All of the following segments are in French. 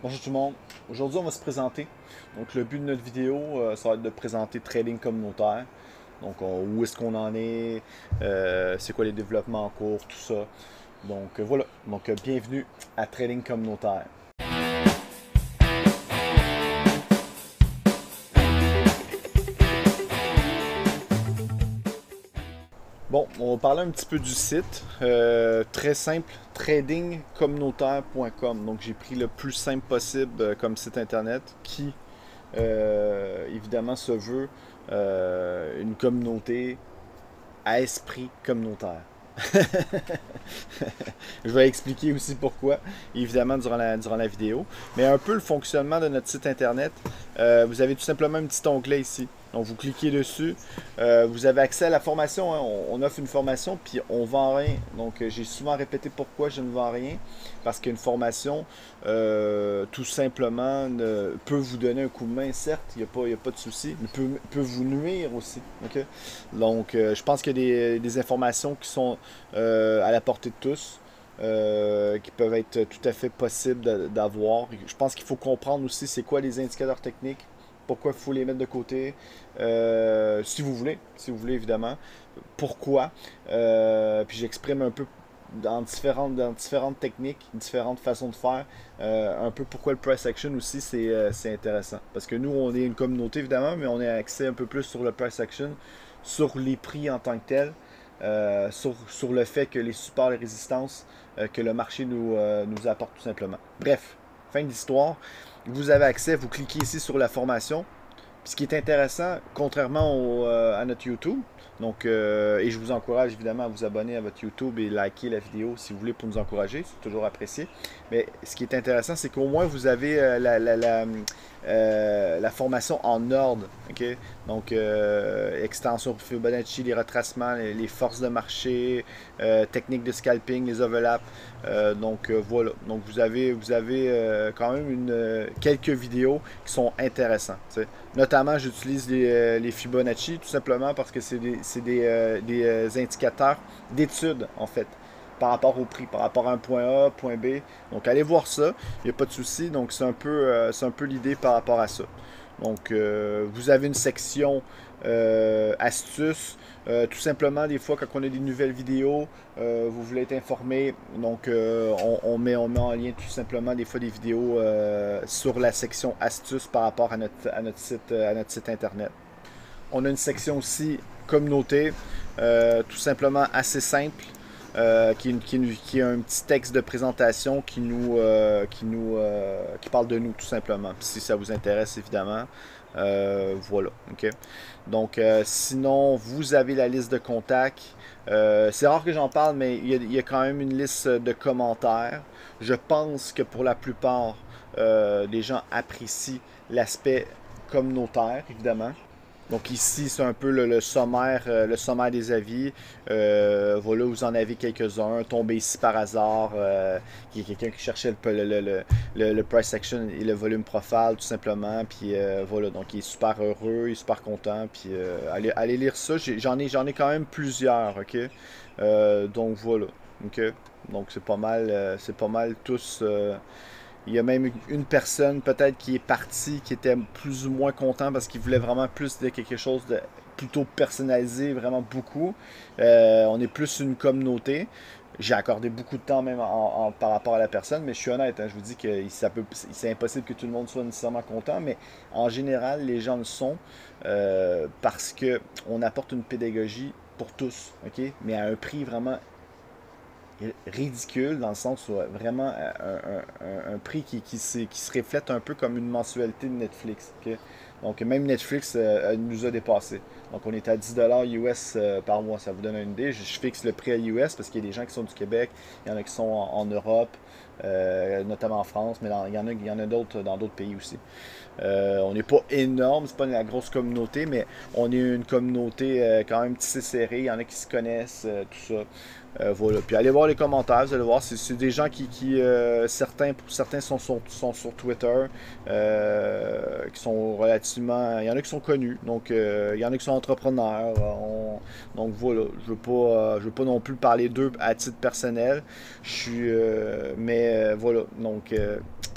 Bonjour tout le monde. Aujourd'hui, on va se présenter. Donc, le but de notre vidéo, ça va être de présenter Trading communautaire. Donc, où est-ce qu'on en est, c'est quoi les développements en cours, tout ça. Donc, voilà. Donc, bienvenue à Trading communautaire. Bon, on va parler un petit peu du site. Très simple, tradingcommunautaire.com. Donc, j'ai pris le plus simple possible comme site internet qui, évidemment, se veut une communauté à esprit communautaire. Je vais expliquer aussi pourquoi, évidemment, durant la vidéo. Mais un peu le fonctionnement de notre site internet. Vous avez tout simplement un petit onglet ici. Donc, vous cliquez dessus. Vous avez accès à la formation. Hein. On offre une formation, puis on ne vend rien. Donc, j'ai souvent répété pourquoi je ne vends rien. Parce qu'une formation, tout simplement, peut vous donner un coup de main, certes, il n'y a pas de souci, mais peut vous nuire aussi. Okay? Donc, je pense qu'il y a des informations qui sont à la portée de tous. Qui peuvent être tout à fait possibles d'avoir. Je pense qu'il faut comprendre aussi c'est quoi les indicateurs techniques, pourquoi il faut les mettre de côté, si vous voulez évidemment, pourquoi. Puis j'exprime un peu dans différentes techniques, différentes façons de faire, un peu pourquoi le price action aussi c'est intéressant. Parce que nous on est une communauté évidemment, mais on a accès un peu plus sur le price action, sur les prix en tant que tel. Sur le fait que les supports et résistances que le marché nous apporte tout simplement. Bref, fin de l'histoire. Vous avez accès, vous cliquez ici sur la formation. Puis ce qui est intéressant, contrairement à notre YouTube, donc, et je vous encourage évidemment à vous abonner à votre YouTube et liker la vidéo si vous voulez pour nous encourager, c'est toujours apprécié. Mais ce qui est intéressant, c'est qu'au moins vous avez la formation en ordre. Okay? Donc, extension pour Fibonacci, les retracements, les forces de marché, technique de scalping, les overlaps. Voilà. Donc, vous avez quand même quelques vidéos qui sont intéressantes. T'sais. Notamment, j'utilise les Fibonacci tout simplement parce que c'est des indicateurs d'études en fait par rapport au prix, par rapport à un point A, point B. Donc allez voir ça, il n'y a pas de souci. Donc c'est un peu l'idée par rapport à ça. Donc vous avez une section astuces. Tout simplement, des fois, quand on a des nouvelles vidéos, vous voulez être informé, donc on met en lien tout simplement des fois des vidéos sur la section astuces par rapport à notre site internet. On a une section aussi communauté, tout simplement assez simple. Qui a un petit texte de présentation qui parle de nous tout simplement. Puis si ça vous intéresse évidemment, voilà. Okay? Donc sinon, vous avez la liste de contacts. C'est rare que j'en parle, mais il y a quand même une liste de commentaires. Je pense que pour la plupart, les gens apprécient l'aspect communautaire, évidemment. Donc ici, c'est un peu le sommaire des avis. Voilà, vous en avez quelques-uns. Tombé ici par hasard. Il y a quelqu'un qui cherchait le price action et le volume profile, tout simplement. Puis voilà, donc il est super heureux, il est super content. Puis allez lire ça. J'en ai quand même plusieurs, ok? Donc voilà, ok? Donc c'est pas mal tous... il y a même une personne peut-être qui est partie, qui était plus ou moins content parce qu'il voulait vraiment plus de quelque chose de plutôt personnalisé, vraiment beaucoup. On est plus une communauté. J'ai accordé beaucoup de temps même par rapport à la personne, mais je suis honnête, hein, je vous dis que c'est impossible que tout le monde soit nécessairement content, mais en général, les gens le sont parce qu'on apporte une pédagogie pour tous, ok? Mais à un prix vraiment ridicule dans le sens où vraiment un prix qui se reflète un peu comme une mensualité de Netflix. Okay? Donc même Netflix nous a dépassé. Donc on est à 10$ US par mois, ça vous donne une idée. Je fixe le prix à US parce qu'il y a des gens qui sont du Québec, il y en a qui sont en Europe, notamment en France, mais il y en a d'autres dans d'autres pays aussi. On n'est pas énorme, c'est pas la grosse communauté, mais on est une communauté quand même tissée serrée, il y en a qui se connaissent, tout ça. Voilà. Puis allez voir les commentaires, vous allez voir, c'est des gens certains sont sur Twitter, qui sont relativement, il y en a qui sont connus, donc il y en a qui sont entrepreneurs. Donc voilà, je veux pas non plus parler d'eux à titre personnel. Mais voilà, donc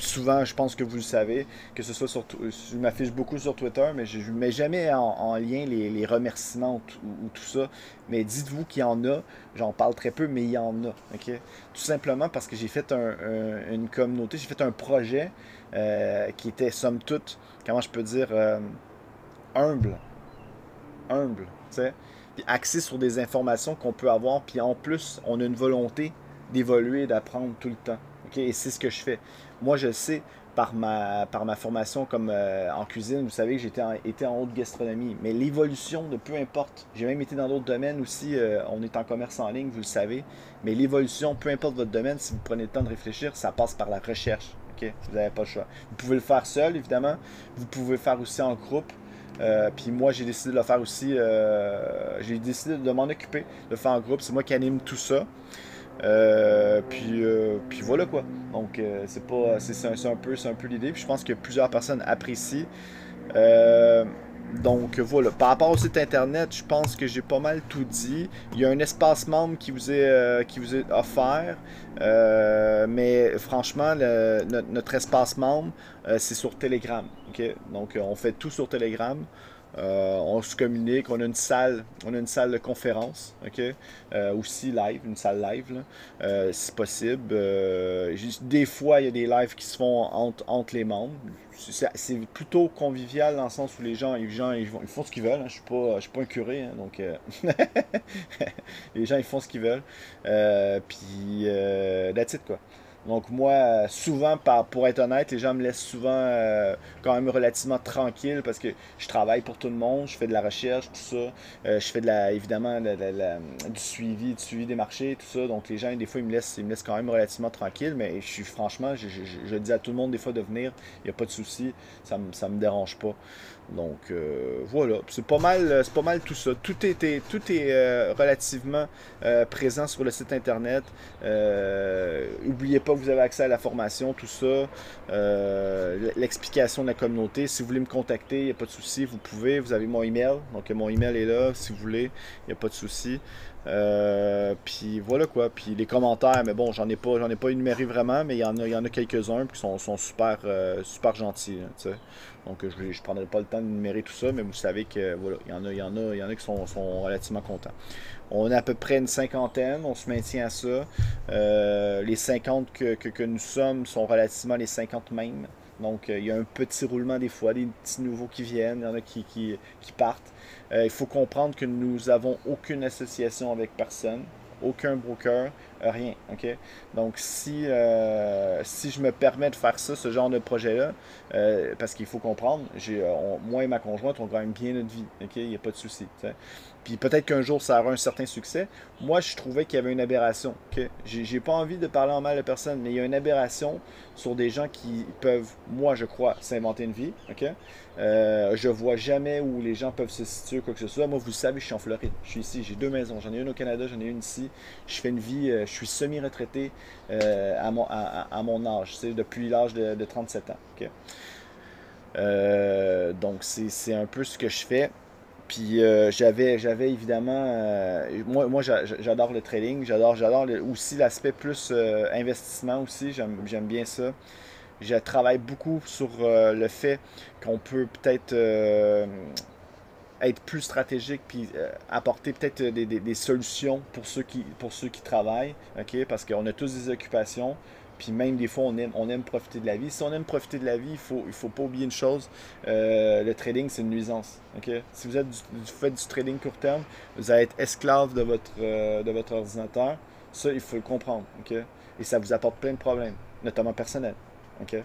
souvent, je pense que vous le savez, que ce soit je m'affiche beaucoup sur Twitter, mais je ne mets jamais en lien les remerciements ou tout ça. Mais dites-vous qu'il y en a, j'en parle très peu, mais il y en a. Ok? Tout simplement parce que j'ai fait une communauté, j'ai fait un projet qui était, somme toute, comment je peux dire, humble. Humble, tu sais. Puis axé sur des informations qu'on peut avoir, puis en plus, on a une volonté d'évoluer, d'apprendre tout le temps. Ok? Et c'est ce que je fais. Moi, je sais, par ma formation comme en cuisine, vous savez que été en haute gastronomie. Mais l'évolution de peu importe, j'ai même été dans d'autres domaines aussi, on est en commerce en ligne, vous le savez. Mais l'évolution, peu importe votre domaine, si vous prenez le temps de réfléchir, ça passe par la recherche. Ok? Vous n'avez pas le choix. Vous pouvez le faire seul, évidemment. Vous pouvez le faire aussi en groupe. Puis moi, j'ai décidé de le faire aussi. J'ai décidé de m'en occuper, de le faire en groupe. C'est moi qui anime tout ça. Puis voilà quoi. Donc c'est pas, c'est un peu l'idée. Puis je pense que plusieurs personnes apprécient. Euh, donc voilà. Par rapport au site internet, je pense que j'ai pas mal tout dit. Il y a un espace membre qui vous est offert. Mais franchement, notre espace membre, c'est sur Telegram. Ok? Donc on fait tout sur Telegram. On se communique, on a une salle de conférence, ok? Aussi live, une salle live, là, si possible. Des fois, il y a des lives qui se font entre les membres. C'est plutôt convivial dans le sens où ils font ce qu'ils veulent. Hein. Je suis pas un curé, hein, donc les gens ils font ce qu'ils veulent. That's it, quoi. Donc moi, souvent, pour être honnête, les gens me laissent souvent quand même relativement tranquille parce que je travaille pour tout le monde, je fais de la recherche, tout ça. Je fais évidemment du suivi des marchés, tout ça. Donc les gens, des fois, ils me laissent quand même relativement tranquille, mais franchement, je dis à tout le monde des fois de venir, il n'y a pas de souci, ça me dérange pas. Donc voilà, c'est pas mal tout ça. Tout est relativement présent sur le site internet. N'oubliez pas que vous avez accès à la formation, tout ça, l'explication de la communauté. Si vous voulez me contacter, il n'y a pas de souci, vous pouvez. Vous avez mon email, donc mon email est là si vous voulez, il n'y a pas de souci. Puis voilà quoi. Puis les commentaires, mais bon, j'en ai pas énuméré vraiment, mais il y en a quelques-uns qui sont super, super gentils. Hein, tu sais. Donc je prendrai pas le temps de numérer tout ça, mais vous savez que voilà, il y en a qui sont relativement contents. On est à peu près une cinquantaine, on se maintient à ça. Les 50 que nous sommes sont relativement les 50 mêmes. Donc il y a un petit roulement des fois, des petits nouveaux qui viennent, il y en a qui partent. Il faut comprendre que nous avons aucune association avec personne, aucun broker, rien. Ok? Donc si je me permets de faire ça, ce genre de projet-là, parce qu'il faut comprendre, moi et ma conjointe, on gagne bien notre vie. Ok? Il n'y a pas de souci. T'sais. Puis peut-être qu'un jour ça aura un certain succès. Moi, je trouvais qu'il y avait une aberration. Okay? J'ai pas envie de parler en mal de personne, mais il y a une aberration sur des gens qui peuvent, moi je crois, s'inventer une vie. Okay? Je vois jamais où les gens peuvent se situer, quoi que ce soit. Moi, vous le savez, je suis en Floride. Je suis ici, j'ai deux maisons. J'en ai une au Canada, j'en ai une ici. Je fais une vie, je suis semi-retraité à mon âge, depuis l'âge de 37 ans. Okay? Donc, c'est un peu ce que je fais. Puis j'avais évidemment, moi j'adore le trading, j'adore aussi l'aspect plus investissement aussi, j'aime bien ça. Je travaille beaucoup sur le fait qu'on peut peut-être être plus stratégique puis apporter peut-être des solutions pour ceux qui travaillent, ok? Parce qu'on a tous des occupations. Puis même des fois, on aime profiter de la vie. Si on aime profiter de la vie, il faut pas oublier une chose. Le trading, c'est une nuisance. Okay? Si vous faites du trading court terme, vous allez être esclave de votre ordinateur. Ça, il faut le comprendre. Okay? Et ça vous apporte plein de problèmes, notamment personnels. Okay?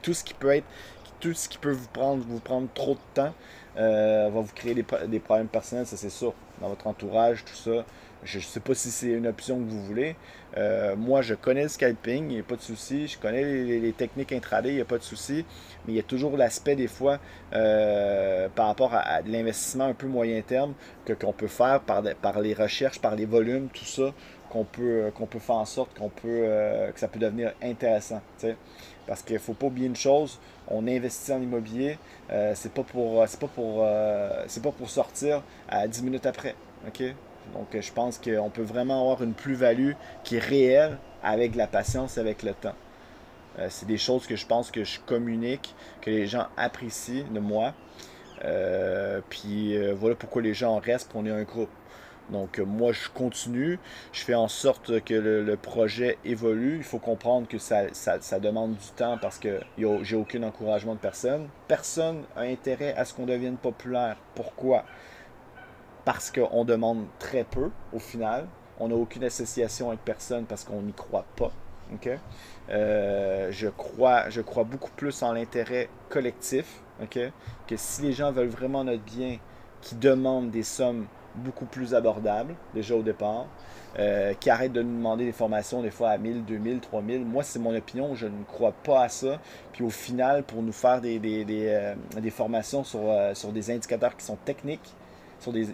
tout ce qui peut être, tout ce qui peut vous prendre trop de temps va vous créer des problèmes personnels, ça c'est sûr. Dans votre entourage, tout ça. Je ne sais pas si c'est une option que vous voulez. Moi, je connais le scalping, il n'y a pas de souci. Je connais les techniques intraday, il n'y a pas de souci. Mais il y a toujours l'aspect, des fois, par rapport à de l'investissement un peu moyen terme qu'on peut faire par les recherches, par les volumes, tout ça, qu'on peut faire en sorte que ça peut devenir intéressant. T'sais. Parce qu'il ne faut pas oublier une chose, on investit en immobilier, c'est pas pour sortir à 10 minutes après. OK? Donc, je pense qu'on peut vraiment avoir une plus-value qui est réelle avec la patience, avec le temps. C'est des choses que je pense que je communique, que les gens apprécient de moi. Puis voilà pourquoi les gens restent, qu'on est un groupe. Donc moi je continue, je fais en sorte que le projet évolue. Il faut comprendre que ça demande du temps parce que j'ai aucun encouragement de personne. Personne a intérêt à ce qu'on devienne populaire. Pourquoi? Parce qu'on demande très peu au final. On n'a aucune association avec personne parce qu'on n'y croit pas. Okay? Je crois beaucoup plus en l'intérêt collectif. Okay? Que si les gens veulent vraiment notre bien, qui demandent des sommes beaucoup plus abordables, déjà au départ, qui arrêtent de nous demander des formations des fois à 1000, 2000, 3000. Moi, c'est mon opinion, je ne crois pas à ça. Puis au final, pour nous faire des formations sur des indicateurs qui sont techniques,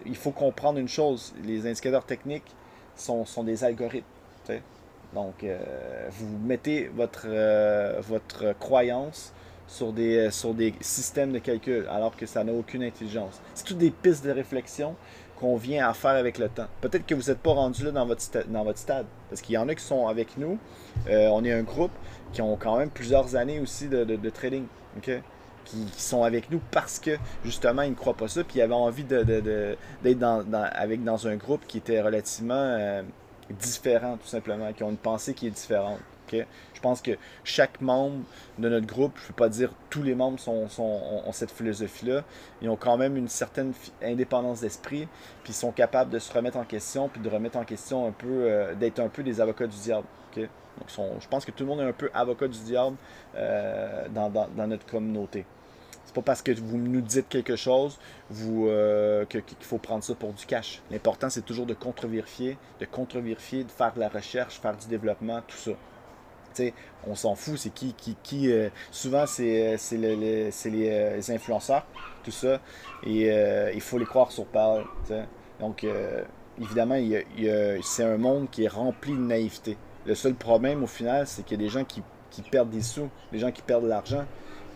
il faut comprendre une chose, les indicateurs techniques sont des algorithmes. T'sais. Donc, vous mettez votre croyance sur des systèmes de calcul, alors que ça n'a aucune intelligence. C'est toutes des pistes de réflexion qu'on vient à faire avec le temps. Peut-être que vous n'êtes pas rendu là dans votre stade, parce qu'il y en a qui sont avec nous. On est un groupe qui ont quand même plusieurs années aussi de trading. Okay? Qui sont avec nous parce que justement ils ne croient pas ça, puis ils avaient envie d'être dans un groupe qui était relativement différent, tout simplement, qui ont une pensée qui est différente. Okay? Je pense que chaque membre de notre groupe, je ne peux pas dire tous les membres ont cette philosophie-là, ils ont quand même une certaine indépendance d'esprit, puis ils sont capables de se remettre en question, puis de remettre en question un peu, d'être un peu des avocats du diable. Okay? Donc, je pense que tout le monde est un peu avocat du diable dans notre communauté. C'est pas parce que vous nous dites quelque chose qu'il faut prendre ça pour du cash. L'important, c'est toujours de contre-vérifier, de faire de la recherche, faire du développement, tout ça. T'sais, on s'en fout, c'est souvent, c'est les influenceurs, tout ça, et il faut les croire sur parole. T'sais. Donc, évidemment, c'est un monde qui est rempli de naïveté. Le seul problème, au final, c'est qu'il y a des gens qui perdent des sous, des gens qui perdent de l'argent.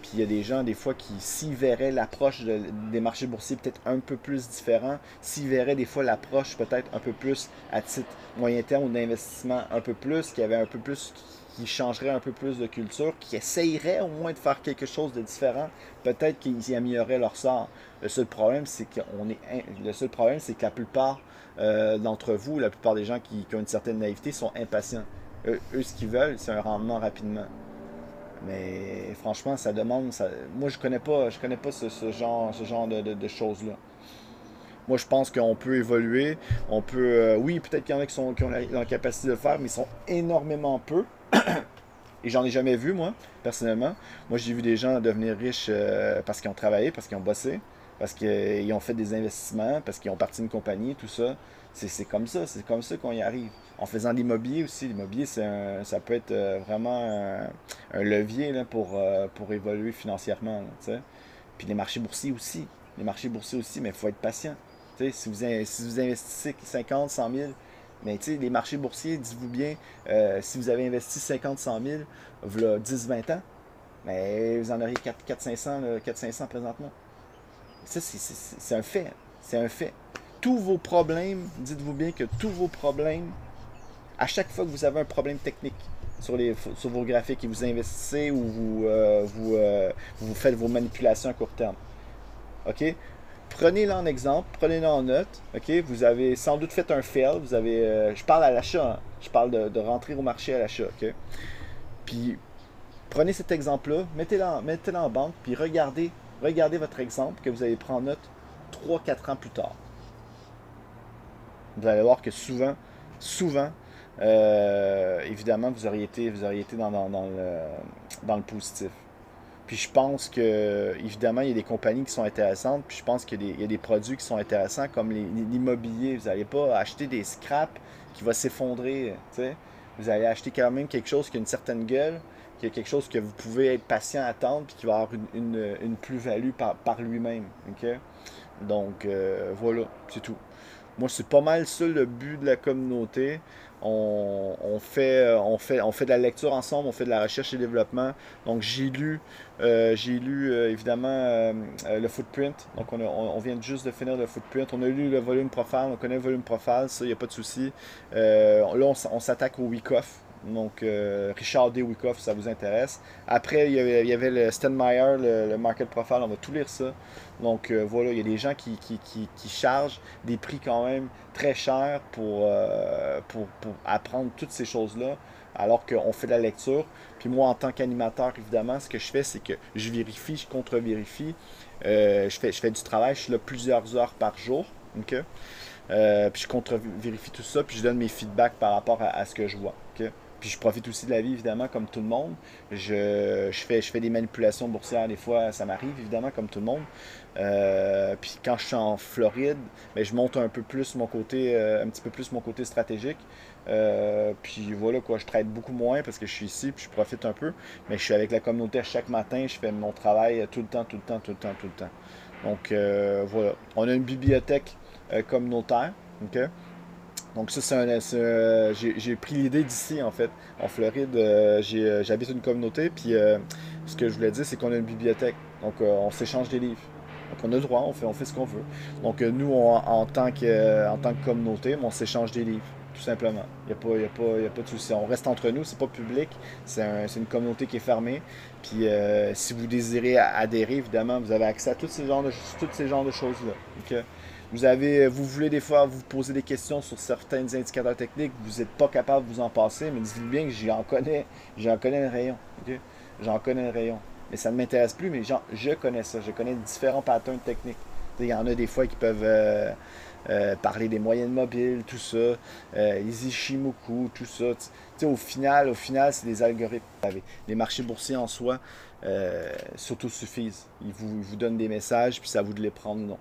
Puis il y a des gens, des fois, qui, s'ils verraient l'approche des marchés boursiers peut-être un peu plus différent, s'ils verraient des fois l'approche peut-être un peu plus à titre moyen terme ou d'investissement un peu plus, qui avait un peu plus, qui changerait un peu plus de culture, qui essayeraient au moins de faire quelque chose de différent, peut-être qu'ils y amélioreraient leur sort. Le seul problème, c'est que la plupart d'entre vous, la plupart des gens qui ont une certaine naïveté sont impatients. Eux, ce qu'ils veulent, c'est un rendement rapidement. Mais franchement, ça demande. Moi, je connais pas ce genre de choses-là. Moi, je pense qu'on peut évoluer. On peut. Oui, peut-être qu'il y en a qui ont la capacité de le faire, mais ils sont énormément peu. Et j'en ai jamais vu, moi, personnellement. Moi, j'ai vu des gens devenir riches parce qu'ils ont travaillé, parce qu'ils ont bossé, parce qu'ils ont fait des investissements, parce qu'ils ont parti d'une compagnie, tout ça. C'est comme ça qu'on y arrive. En faisant de l'immobilier aussi. L'immobilier, ça peut être vraiment un levier là, pour évoluer financièrement. Là, puis les marchés boursiers aussi. Les marchés boursiers aussi, mais il faut être patient. Si vous investissez 50, 100 000, mais les marchés boursiers, dites-vous bien, si vous avez investi 50, 100 000, voilà 10, 20 ans, mais vous en auriez 400-500 présentement. Ça, c'est un fait. C'est un fait. Tous vos problèmes, dites-vous bien que tous vos problèmes, à chaque fois que vous avez un problème technique sur vos graphiques et vous investissez ou vous faites vos manipulations à court terme, ok? Prenez-le en exemple, prenez-le en note, ok? Vous avez sans doute fait un fail, je parle à l'achat, hein. Je parle de rentrer au marché à l'achat, ok? Puis prenez cet exemple-là, mettez-le en banque, puis regardez votre exemple que vous allez prendre en note 3-4 ans plus tard. Vous allez voir que souvent, évidemment, vous auriez été dans le positif. Puis je pense que, évidemment, il y a des compagnies qui sont intéressantes, puis je pense qu'il y a des produits qui sont intéressants, comme l'immobilier. Vous n'allez pas acheter des scraps qui va s'effondrer, tu sais. Vous allez acheter quand même quelque chose qui a une certaine gueule, qui a quelque chose que vous pouvez être patient à attendre, puis qui va avoir une plus-value par lui-même, ok? Donc, voilà, c'est tout. Moi, c'est pas mal ça le but de la communauté. On fait de la lecture ensemble, on fait de la recherche et développement. Donc, j'ai lu évidemment le footprint. Donc, on vient juste de finir le footprint. On a lu le volume profile, on connaît le volume profile, ça, il n'y a pas de souci. Là, on s'attaque au week-off. Donc, Richard D. Wyckoff, ça vous intéresse. Après, il y avait le Stenmeyer, le Market Profile, on va tout lire ça. Donc, voilà, il y a des gens qui chargent des prix quand même très chers pour apprendre toutes ces choses-là, alors qu'on fait de la lecture. Puis moi, en tant qu'animateur, évidemment, ce que je fais, c'est que je vérifie, je contre-vérifie. Je fais du travail, je suis là plusieurs heures par jour. OK? Puis je contre-vérifie tout ça, puis je donne mes feedbacks par rapport à ce que je vois. OK? Puis je profite aussi de la vie, évidemment, comme tout le monde. Je fais des manipulations boursières, des fois, ça m'arrive, évidemment, comme tout le monde. Puis quand je suis en Floride, ben, je monte un peu plus mon côté, un petit peu plus mon côté stratégique. Puis voilà quoi, je trade beaucoup moins parce que je suis ici, puis je profite un peu. Mais je suis avec la communauté chaque matin, je fais mon travail tout le temps, tout le temps, tout le temps, tout le temps. Donc voilà. On a une bibliothèque communautaire. OK? Donc ça, j'ai pris l'idée d'ici, en fait. En Floride, j'habite une communauté, puis ce que je voulais dire, c'est qu'on a une bibliothèque. Donc on s'échange des livres. Donc on a le droit, on fait ce qu'on veut. Donc nous, en tant que communauté, on s'échange des livres, tout simplement. Il n'y a pas, y a pas de souci. On reste entre nous, c'est pas public, c'est une communauté qui est fermée. Puis si vous désirez adhérer, évidemment, vous avez accès à tous ces genres de choses-là. OK? Vous voulez des fois vous poser des questions sur certains indicateurs techniques, vous n'êtes pas capable de vous en passer, mais dites-vous bien que j'en connais le rayon. OK? J'en connais le rayon. Mais ça ne m'intéresse plus, mais je connais ça. Je connais différents patterns techniques. Il y en a des fois qui peuvent parler des moyennes mobiles, tout ça, les Ishimoku, tout ça. Au final, c'est des algorithmes. Les marchés boursiers en soi s'autosuffisent. Ils vous donnent des messages, puis c'est à vous de les prendre ou non.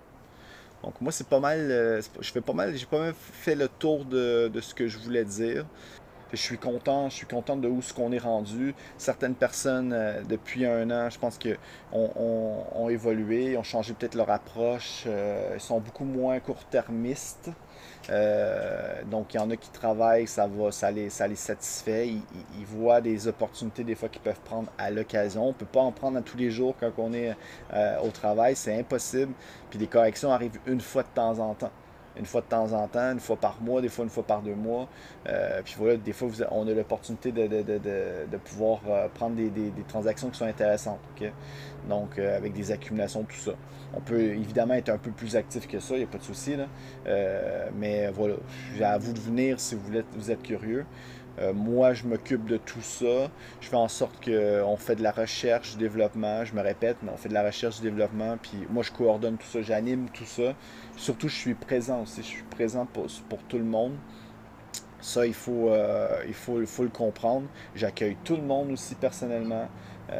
Donc moi c'est pas mal, j'ai pas mal fait le tour de ce que je voulais dire. Je suis content de où ce qu'on est rendu. Certaines personnes depuis un an, je pense que ont évolué, ont changé peut-être leur approche, ils sont beaucoup moins court-termistes. Donc il y en a qui travaillent, ça les satisfait. Ils voient des opportunités des fois qu'ils peuvent prendre à l'occasion. On ne peut pas en prendre à tous les jours quand on est au travail, c'est impossible. Puis les corrections arrivent une fois de temps en temps. Une fois de temps en temps, une fois par mois, des fois une fois par 2 mois. Puis voilà, des fois on a l'opportunité de pouvoir prendre des transactions qui sont intéressantes. OK? Donc avec des accumulations, tout ça. On peut évidemment être un peu plus actif que ça, il n'y a pas de souci. Là. Mais voilà, à vous de venir si vous êtes curieux. Moi, je m'occupe de tout ça. Je fais en sorte qu'on fait de la recherche, du développement. Je me répète, mais on fait de la recherche, du développement. Puis moi, je coordonne tout ça, j'anime tout ça. Surtout, je suis présent aussi. Je suis présent pour tout le monde. Ça, il faut le comprendre. J'accueille tout le monde aussi personnellement.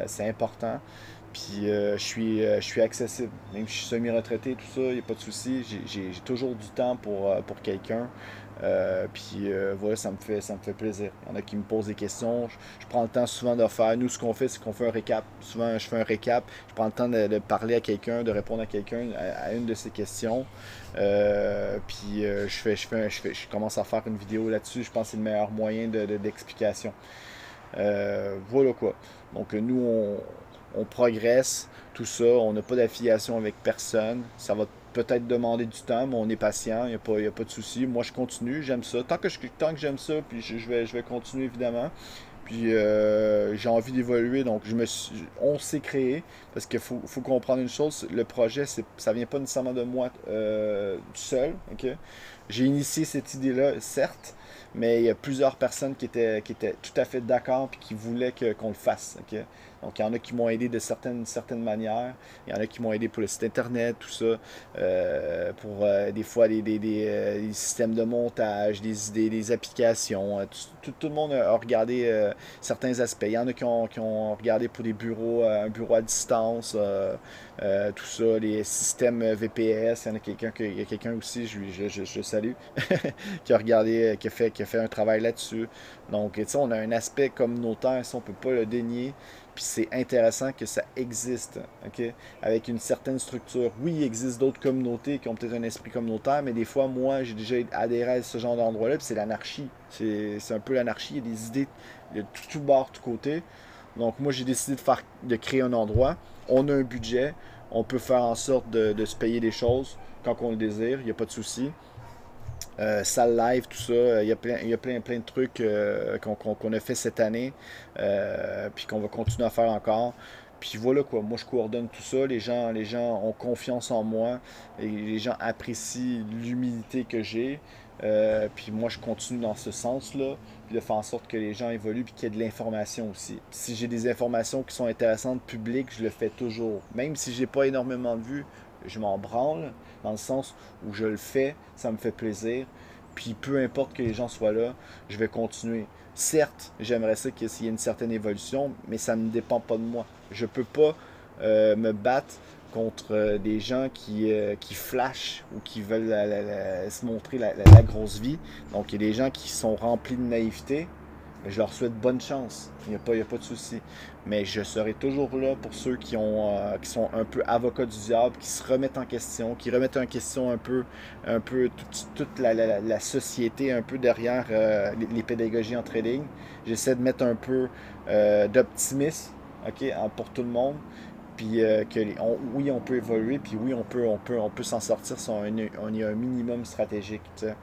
C'est important. Puis je suis accessible. Même si je suis semi-retraité, tout ça, il n'y a pas de souci. J'ai toujours du temps pour quelqu'un. Puis voilà, ça me fait plaisir. Il y en a qui me posent des questions. Je prends le temps souvent de faire. Nous, ce qu'on fait, c'est qu'on fait un récap. Souvent, je fais un récap. Je prends le temps de parler à quelqu'un, de répondre à quelqu'un à une de ces questions. Puis je commence à faire une vidéo là-dessus. Je pense que c'est le meilleur moyen d'explication. Voilà quoi. Donc nous, on progresse, tout ça. On n'a pas d'affiliation avec personne. Ça va peut-être demander du temps, mais on est patient. Il y a pas de souci. Moi, je continue. J'aime ça. Tant que j'aime ça, puis je vais continuer évidemment. Puis j'ai envie d'évoluer, donc on s'est créé, parce qu'il faut comprendre une chose, le projet, ça vient pas nécessairement de moi seul, ok? J'ai initié cette idée-là, certes, mais il y a plusieurs personnes qui étaient tout à fait d'accord et qui voulaient qu'on le fasse, ok? Donc il y en a qui m'ont aidé de certaines manières, il y en a qui m'ont aidé pour le site internet, tout ça, pour des fois des systèmes de montage, des idées, des applications, tout le monde a regardé certains aspects. Il y en a qui ont regardé pour des bureaux, un bureau à distance, tout ça, les systèmes VPS. Il y a quelqu'un aussi, je salue, qui a regardé, qui a fait un travail là-dessus. Donc, tu sais, on a un aspect communautaire, ça, on peut pas le dénier. Puis c'est intéressant que ça existe, ok? Avec une certaine structure. Oui, il existe d'autres communautés qui ont peut-être un esprit communautaire, mais des fois, moi, j'ai déjà adhéré à ce genre d'endroit-là, puis c'est l'anarchie. C'est un peu l'anarchie, il y a des idées de tout bord, tout côté. Donc moi, j'ai décidé de créer un endroit. On a un budget, on peut faire en sorte de se payer des choses quand on le désire, il n'y a pas de souci. salle live, tout ça. Il y a plein de trucs qu'on a fait cette année, puis qu'on va continuer à faire encore. Puis voilà quoi, moi je coordonne tout ça, les gens ont confiance en moi, et les gens apprécient l'humilité que j'ai. Puis moi je continue dans ce sens-là, puis de faire en sorte que les gens évoluent, puis qu'il y ait de l'information aussi. Si j'ai des informations qui sont intéressantes, publiques, je le fais toujours. Même si j'ai pas énormément de vues, je m'en branle, dans le sens où je le fais, ça me fait plaisir. Puis peu importe que les gens soient là, je vais continuer. Certes, j'aimerais ça qu'il y ait une certaine évolution, mais ça ne dépend pas de moi. Je peux pas me battre contre des gens qui flashent ou qui veulent se montrer la grosse vie. Donc il y a des gens qui sont remplis de naïveté. Je leur souhaite bonne chance. Il y a pas de souci. Mais je serai toujours là pour ceux qui sont un peu avocats du diable, qui se remettent en question, qui remettent en question un peu toute la société, un peu derrière les pédagogies en trading. J'essaie de mettre un peu d'optimisme, ok, pour tout le monde. Puis oui, on peut évoluer, puis oui, on peut s'en sortir si on y a un minimum stratégique. T'sais.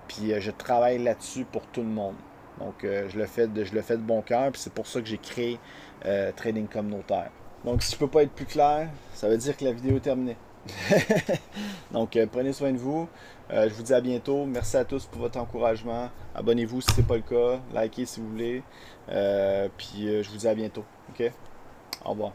Puis je travaille là-dessus pour tout le monde. Donc je le fais de bon cœur, puis c'est pour ça que j'ai créé Trading Communautaire. Donc si je peux pas être plus clair, ça veut dire que la vidéo est terminée. Donc prenez soin de vous. Je vous dis à bientôt. Merci à tous pour votre encouragement. Abonnez-vous si ce n'est pas le cas. Likez si vous voulez. Puis je vous dis à bientôt. OK? Au revoir.